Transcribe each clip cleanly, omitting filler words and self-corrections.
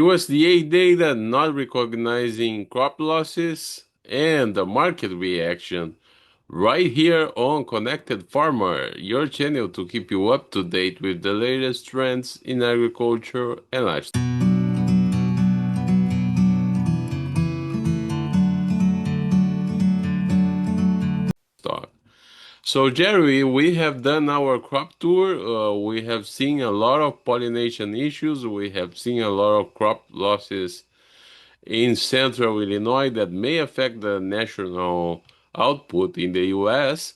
USDA data not recognizing crop losses and the market reaction right here on Connected Farmer, your channel to keep you up to date with the latest trends in agriculture and lifestyle. So, Jerry, we have done our crop tour. We have seen a lot of pollination issues. We have seen a lot of crop losses in central Illinois that may affect the national output in the US.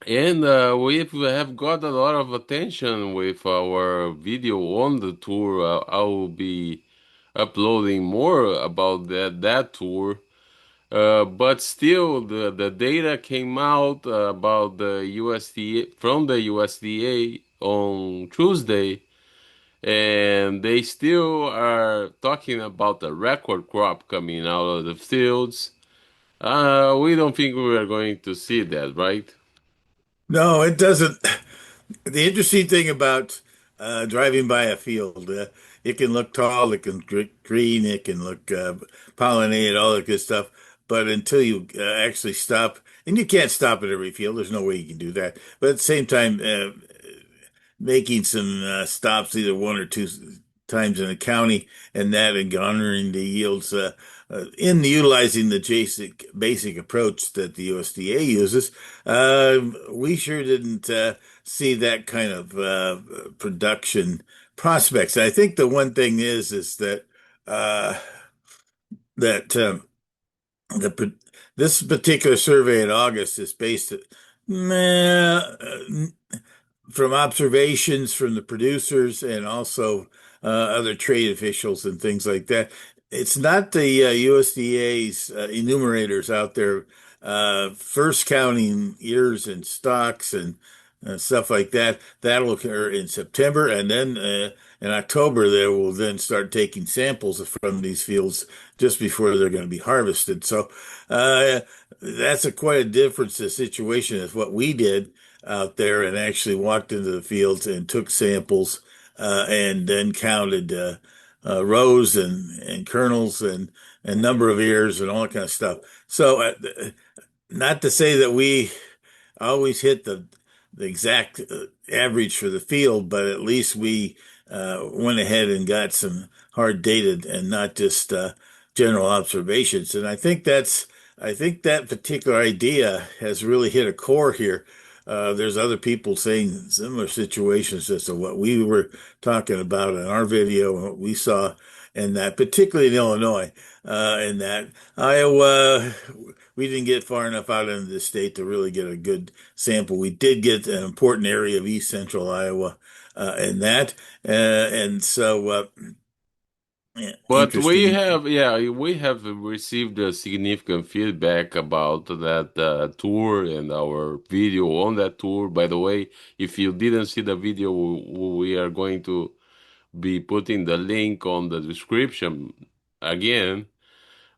And we have got a lot of attention with our video on the tour. I will be uploading more about that tour. But still, the data came out about the USDA from the USDA on Tuesday, and they still are talking about the record crop coming out of the fields. We don't think we are going to see that, right? No, it doesn't. The interesting thing about driving by a field, it can look tall, it can green, it can look pollinated, all that good stuff. But until you actually stop, and you can't stop at every field, there's no way you can do that. But at the same time, making some stops, either one or two times in the county, and garnering the yields in utilizing the basic approach that the USDA uses. We sure didn't see that kind of production prospects. I think the one thing is that uh, that the this particular survey in August is based from observations from the producers and also other trade officials and things like that. It's not the USDA's enumerators out there first counting ears and stocks and stuff like that. That'll occur in September, and then in October they will then start taking samples from these fields just before they're going to be harvested. So that's quite a difference the situation as what we did out there and actually walked into the fields and took samples and then counted rows and kernels and number of ears and all that kind of stuff. So not to say that we always hit the exact average for the field, but at least we went ahead and got some hard data and not just general observations. And I think that particular idea has really hit a core here. There's other people saying similar situations as to what we were talking about in our video and what we saw in that, particularly in Illinois, in that Iowa, we didn't get far enough out into the state to really get a good sample. We did get an important area of east central Iowa in that, and so yeah, But we interesting. have, yeah, we have received a significant feedback about that tour and our video on that tour. By the way, if you didn't see the video, we are going to be putting the link on the description again.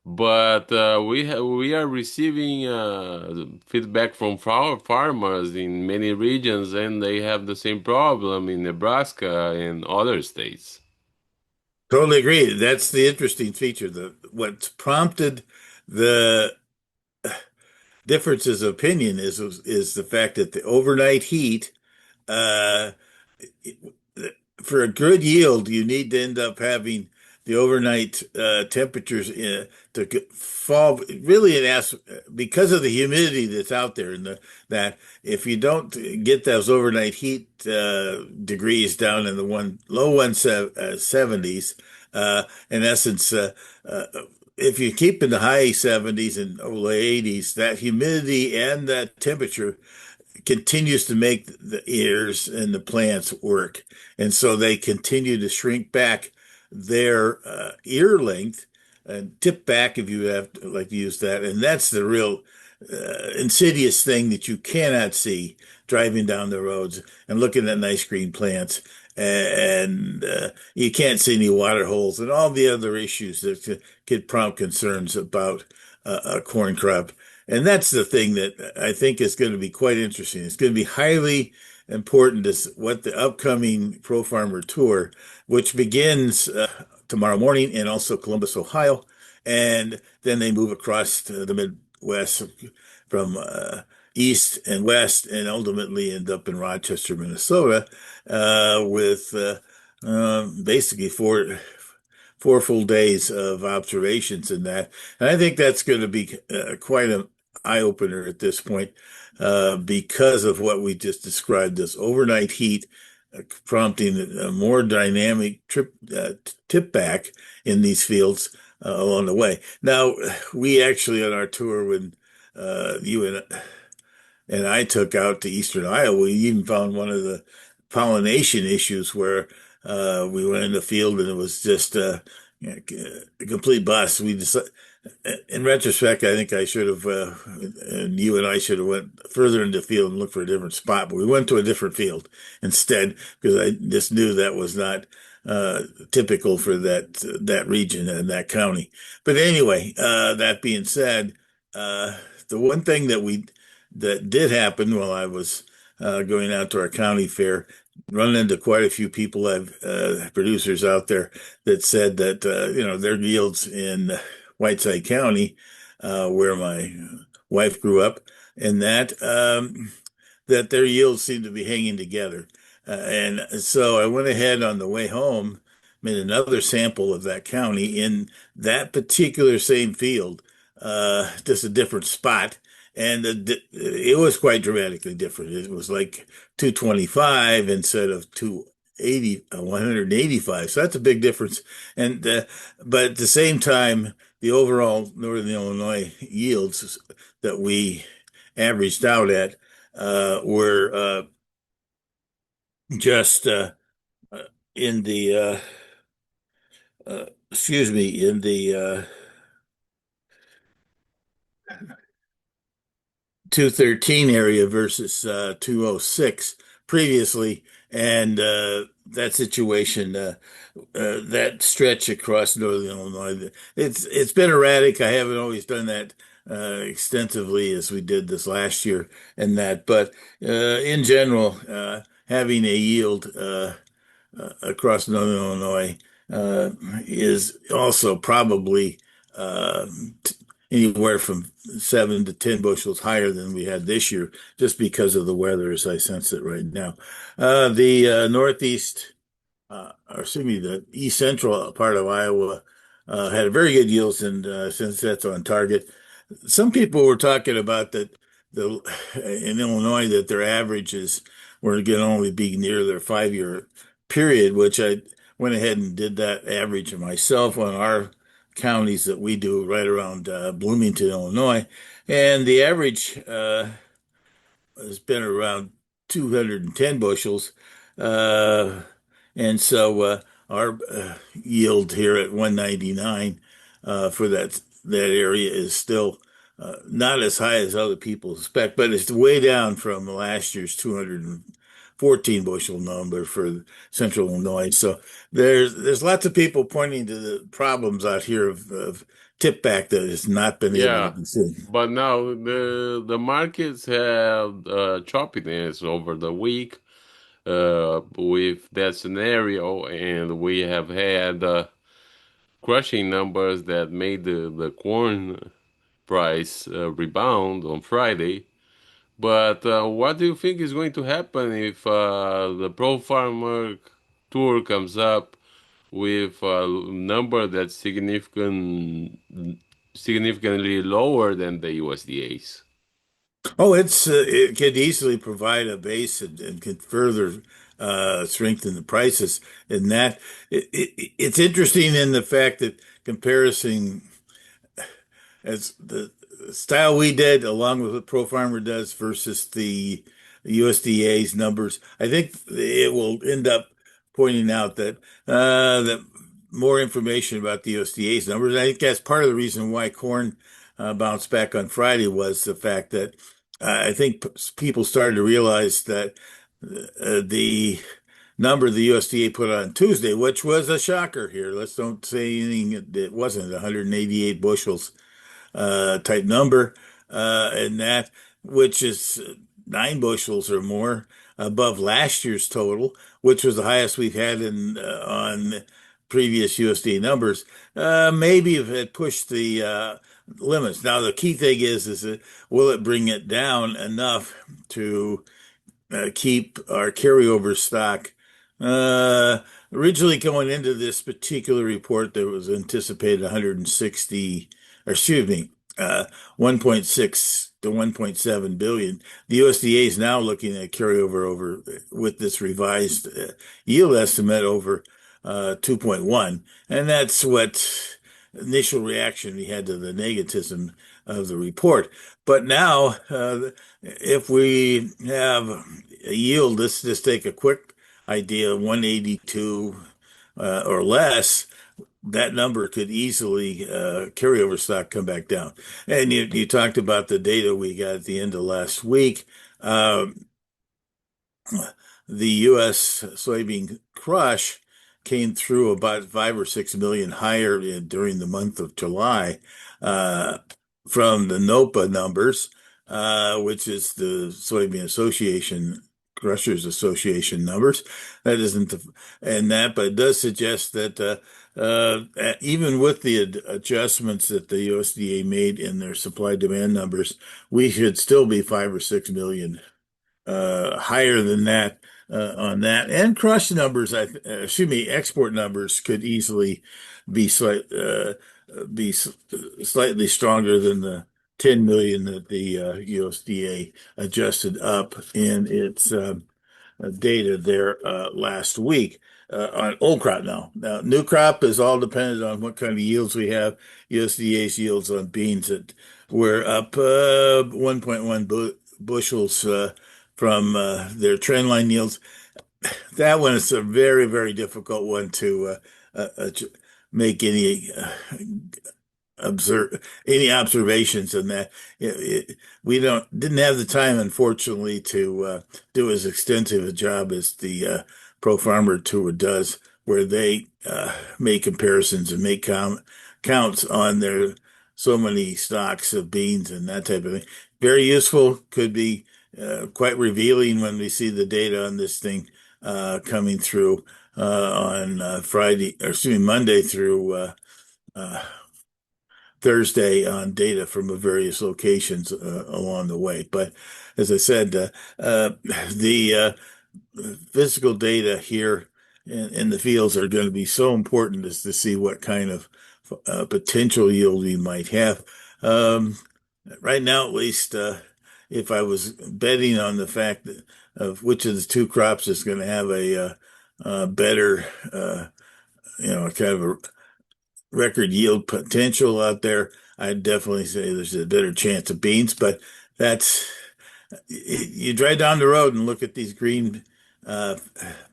But we are receiving feedback from farmers in many regions, and they have the same problem in Nebraska and other states. Totally agree. That's the interesting feature. The what's prompted the differences of opinion is the fact that the overnight heat uh, for a good yield, you need to end up having the overnight temperatures fall really because of the humidity that's out there and that if you don't get those overnight heat degrees down in the low 170s, in essence, uh, if you keep in the high 70s and low 80s, that humidity and that temperature continues to make the ears and the plants work. And so they continue to shrink back their ear length and tip back if you have to like to use that. And that's the real insidious thing that you cannot see driving down the roads and looking at nice green plants. And you can't see any water holes and all the other issues that could prompt concerns about a corn crop. And that's the thing that I think is going to be quite interesting. It's going to be highly important as what the upcoming ProFarmer tour, which begins tomorrow morning, and also Columbus, Ohio. And then they move across to the Midwest from east and west, and ultimately end up in Rochester, Minnesota, with basically four full days of observations in that. And I think that's going to be quite an eye opener at this point because of what we just described, this overnight heat prompting a more dynamic tip back in these fields along the way. Now, we actually on our tour when you and I took out to eastern Iowa, we even found one of the pollination issues where we went in the field and it was just a complete bust. We decided, in retrospect, I think I should have, and you and I should have went further into the field and looked for a different spot, but we went to a different field instead because I just knew that was not typical for that region and that county. But anyway, that being said, the one thing that did happen while I was going out to our county fair, run into quite a few people, producers out there that said that their yields in Whiteside County, where my wife grew up, and that their yields seem to be hanging together. And so I went ahead on the way home, made another sample of that county in that particular same field, just a different spot. And it was quite dramatically different. It was like 225 instead of 280, 185. So that's a big difference. And but at the same time, the overall Northern Illinois yields that we averaged out at were just uh, in the excuse me, in the 213 area versus 206 previously. And that situation, that stretch across northern Illinois, it's been erratic. I haven't always done that extensively as we did this last year and that, but in general, having a yield across northern Illinois uh, is also probably uh, anywhere from 7 to 10 bushels higher than we had this year, just because of the weather as I sense it right now. The Northeast, or excuse me, the East Central part of Iowa had a very good yields, and since that's on target, some people were talking about that the in Illinois that their averages were going to only be near their 5 year period, which I went ahead and did that average myself on our counties that we do right around Bloomington, Illinois, and the average has been around 210 bushels. Uh, and so our yield here at 199 for that area is still not as high as other people expect, but it's way down from last year's 214 bushel number for Central Illinois. So there's lots of people pointing to the problems out here of tip back that has not been able to Yeah, be seen. but now the markets have choppiness over the week with that scenario, and we have had crushing numbers that made the corn price rebound on Friday. But what do you think is going to happen if the ProFarmer tour comes up with a number that's significantly lower than the USDA's? Oh, it could easily provide a base and can further strengthen the prices. And that it's interesting in the fact that comparison as the style we did, along with what ProFarmer does versus the USDA's numbers, I think it will end up pointing out that more information about the USDA's numbers. I think that's part of the reason why corn bounced back on Friday was the fact that I think people started to realize that the number the USDA put on Tuesday, which was a shocker here. Let's don't say anything that wasn't 188 bushels type number, and that which is 9 bushels or more above last year's total, which was the highest we've had in on previous USDA numbers, maybe if it pushed the limits. Now, the key thing is that will it bring it down enough to keep our carryover stock. Uh, Originally going into this particular report, there was anticipated 160, or excuse me, 1.6 to 1.7 billion. The USDA is now looking at carryover over with this revised yield estimate over 2.1, and that's what initial reaction we had to the negativism of the report. But now, if we have a yield, let's just take a quick idea, 182 or less, that number could easily carryover stock come back down. And you talked about the data we got at the end of last week. Uh, the U.S. soybean crush came through about 5 or 6 million higher during the month of July uh, from the NOPA numbers, which is the Soybean Association, Crushers Association numbers. That isn't the, and that, but it does suggest that even with the adjustments that the USDA made in their supply demand numbers, we should still be 5 or 6 million higher than that on that. And crush numbers, excuse me, export numbers could easily be be slightly stronger than the 10 million that the USDA adjusted up in its data there last week. On old crop now. Now, new crop is all dependent on what kind of yields we have. USDA's yields on beans that were up 1.1 bushels from their trend line yields. That one is a very, very difficult one to make any observations in that. We didn't have the time, unfortunately, to do as extensive a job as the ProFarmer tour does, where they make comparisons and make counts on their so many stocks of beans and that type of thing. Very useful, could be quite revealing when we see the data on this thing coming through on Friday, or excuse me, Monday through uh, Thursday on data from various locations along the way. But as I said, the physical data here in the fields are going to be so important as to see what kind of potential yield we might have. Um, right now, at least, if I was betting on the fact that of which of the two crops is going to have a better, kind of a record yield potential out there, I'd definitely say there's a better chance of beans. But that's you drive down the road and look at these green uh,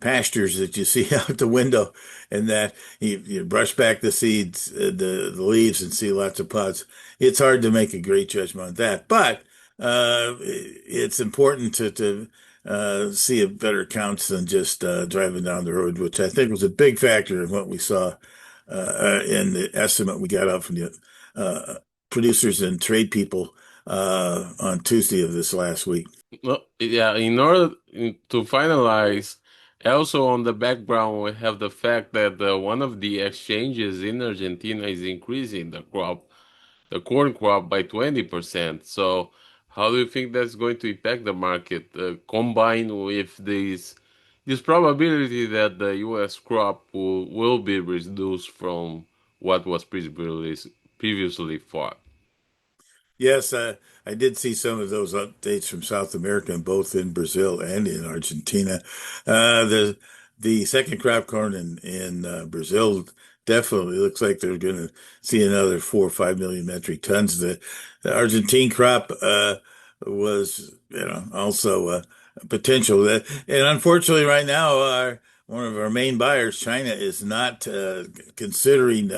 pastures that you see out the window, and that you brush back the seeds, the leaves, and see lots of pods. It's hard to make a great judgment on that, but it's important to see a better counts than just driving down the road, which I think was a big factor in what we saw in the estimate we got out from the uh, producers and trade people on Tuesday of this last week. No, yeah, in order to finalize, also on the background, we have the fact that one of the exchanges in Argentina is increasing the corn crop by 20%. So, how do you think that's going to impact the market, combined with this probability that the U.S. crop will be reduced from what was previously thought? Yes, I did see some of those updates from South America, both in Brazil and in Argentina. The second crop corn in Brazil definitely looks like they're going to see another 4 or 5 million metric tons. The Argentine crop was, also a potential that, and unfortunately, right now, one of our main buyers, China, is not considering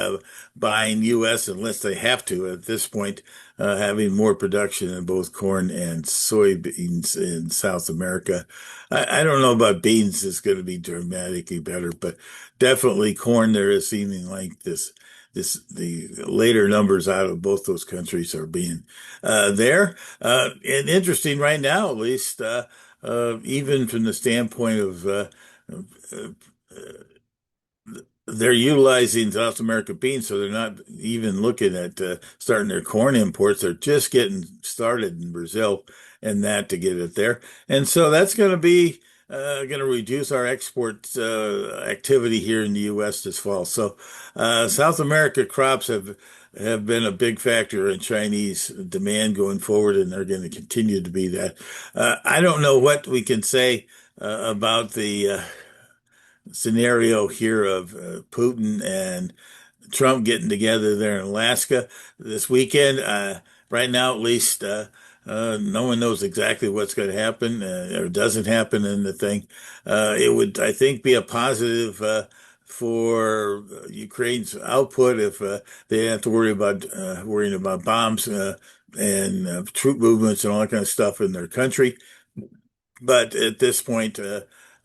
buying U.S. unless they have to at this point, having more production in both corn and soybeans in South America. I don't know about beans is going to be dramatically better, but definitely corn there is seeming like the later numbers out of both those countries are being there. And interesting right now, at least, even from the standpoint of they're utilizing South America beans, so they're not even looking at starting their corn imports. They're just getting started in Brazil and that to get it there. And so that's going to be going to reduce our export activity here in the U.S. this fall. So South America crops have been a big factor in Chinese demand going forward, and they're going to continue to be that. I don't know what we can say about the scenario here of Putin and Trump getting together there in Alaska this weekend. Right now, at least, no one knows exactly what's going to happen or doesn't happen in the thing. It would, I think, be a positive for Ukraine's output if they didn't have to worry about worrying about bombs and troop movements and all that kind of stuff in their country. But at this point,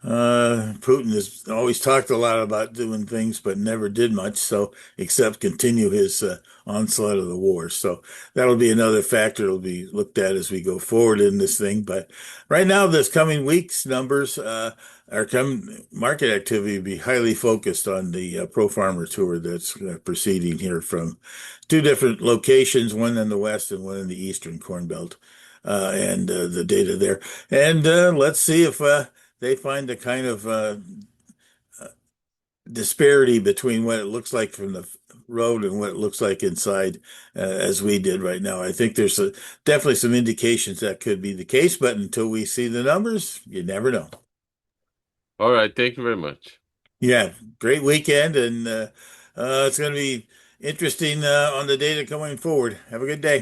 Putin has always talked a lot about doing things, but never did much. So, except continue his onslaught of the war. So that'll be another factor that'll be looked at as we go forward in this thing. But right now, this coming week's numbers are coming. Market activity will be highly focused on the ProFarmer tour that's proceeding here from two different locations, one in the west and one in the eastern Corn Belt, and the data there. And let's see if they find the kind of disparity between what it looks like from the road and what it looks like inside, as we did right now. I think there's definitely some indications that could be the case, but until we see the numbers, you never know. All right, thank you very much. Yeah, great weekend, and it's going to be interesting on the data coming forward. Have a good day.